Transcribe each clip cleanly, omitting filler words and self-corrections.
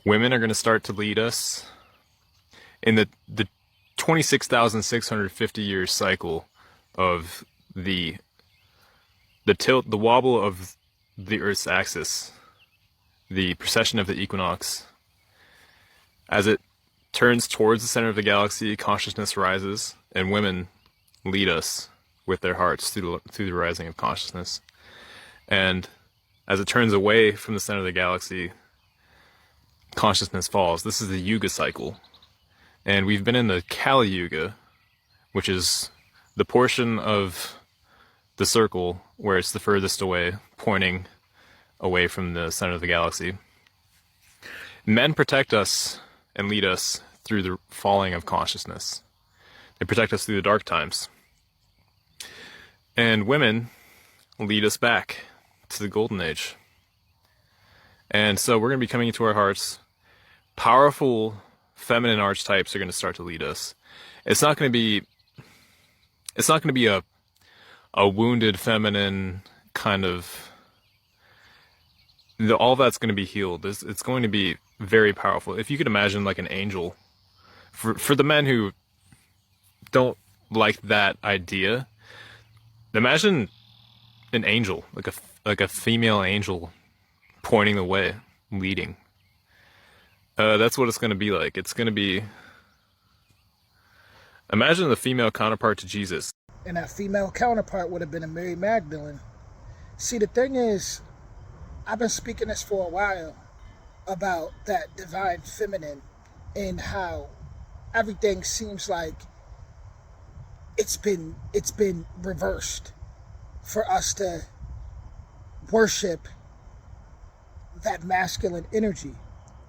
Women are going to start to lead us in the 26,650 year cycle of the the wobble of the Earth's axis, the precession of the equinox. As it turns towards the center of the galaxy, consciousness rises, and women lead us with their hearts through the rising of consciousness. And as it turns away from the center of the galaxy, consciousness falls. This is the Yuga cycle. And we've been in the Kali Yuga, which is the portion of the circle where it's the furthest away, pointing away from the center of the galaxy. Men protect us and lead us through the falling of consciousness. They protect us through the dark times. And women lead us back to the golden age. And so we're going to be coming into our hearts. Powerful feminine archetypes are going to start to lead us. It's not going to be a wounded feminine kind of, all that's going to be healed. It's going to be very powerful. If you could imagine like an angel, for the men who don't like that idea, imagine an angel, like a female angel pointing the way, leading. That's what it's going to be like. It's going to be, imagine the female counterpart to Jesus. And that female counterpart would have been a Mary Magdalene. See, the thing is, I've been speaking this for a while about that divine feminine and how everything seems like it's been reversed for us to worship that masculine energy,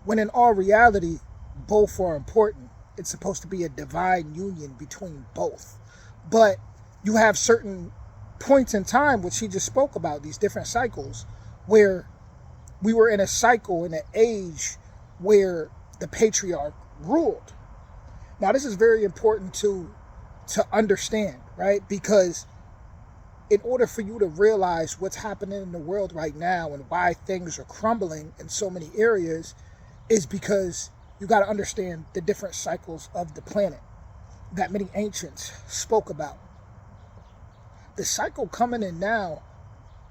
when in all reality both are important. It's supposed to be a divine union between both. But you have certain points in time, which he just spoke about, these different cycles, where we were in a cycle, in an age where the patriarch ruled. Now, this is very important to understand, right? Because in order for you to realize what's happening in the world right now and why things are crumbling in so many areas, is because you got to understand the different cycles of the planet that many ancients spoke about. The cycle coming in now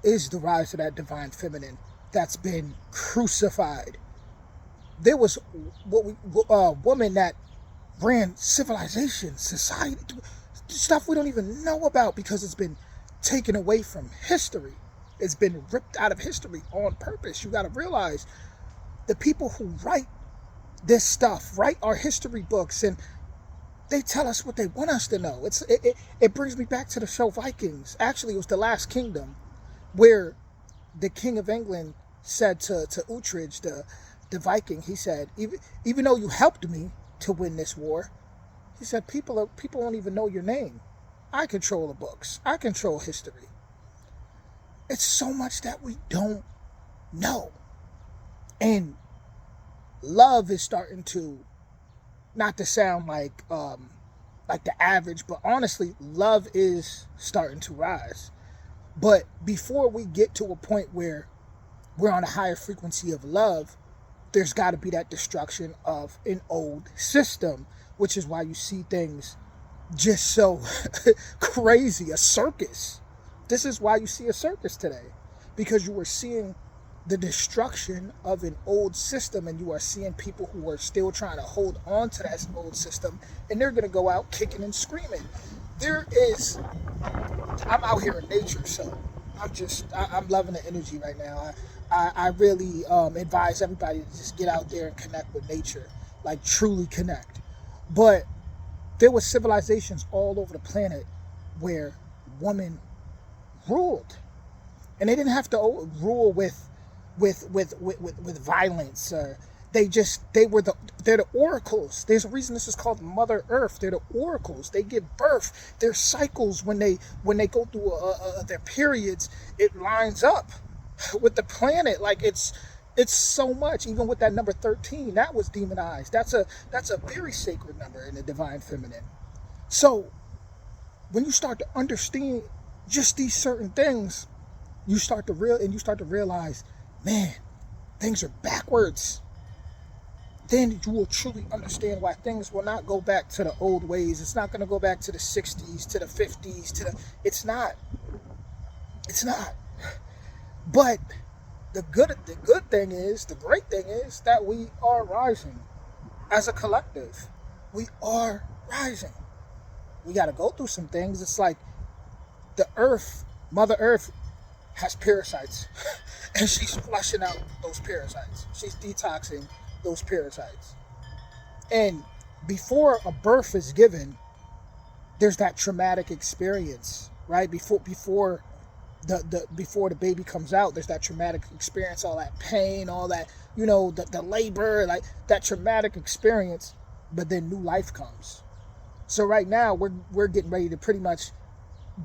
is the rise of that divine feminine that's been crucified. There was woman that ran civilization, society, stuff we don't even know about because it's been taken away from history. It's been ripped out of history on purpose. You got to realize the people who write this stuff, write our history books, and they tell us what they want us to know. It brings me back to the show Vikings. Actually, it was The Last Kingdom, where the King of England said to Uhtred, the Viking, he said, even though you helped me to win this war, he said, people don't even know your name. I control the books. I control history. It's so much that we don't know. And love is starting to, not to sound like the average, but honestly, love is starting to rise. But before we get to a point where we're on a higher frequency of love, there's got to be that destruction of an old system, which is why you see things just so crazy. A circus. This is why you see a circus today, because you were seeing the destruction of an old system, and you are seeing people who are still trying to hold on to that old system, and they're going to go out kicking and screaming. I'm out here in nature, so I'm loving the energy right now. I really advise everybody to just get out there and connect with nature, like truly connect. But there were civilizations all over the planet where women ruled, and they didn't have to rule with violence. They're the oracles. There's a reason this is called Mother Earth. They're the oracles. They give birth. Their cycles, when they go through their periods, it lines up with the planet. Like it's so much. Even with that number 13, that was demonized. That's a very sacred number in the divine feminine. So when you start to understand just these certain things, you start to realize, man, things are backwards. then you will truly understand why things will not go back to the old ways. It's not going to go back to the 60s, to the 50s, it's not. It's not. But the good thing is, the great thing is that we are rising as a collective. We are rising. We got to go through some things. It's like the earth, Mother Earth, has parasites and she's flushing out those parasites. She's detoxing those parasites. And before a birth is given, there's that traumatic experience, right? Before the baby comes out, there's that traumatic experience, all that pain, all that, the labor, like that traumatic experience, but then new life comes. So right now we're getting ready to pretty much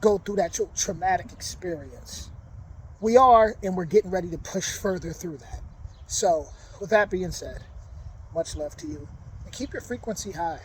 go through that traumatic experience. We are, and we're getting ready to push further through that. So with that being said, much love to you, and keep your frequency high.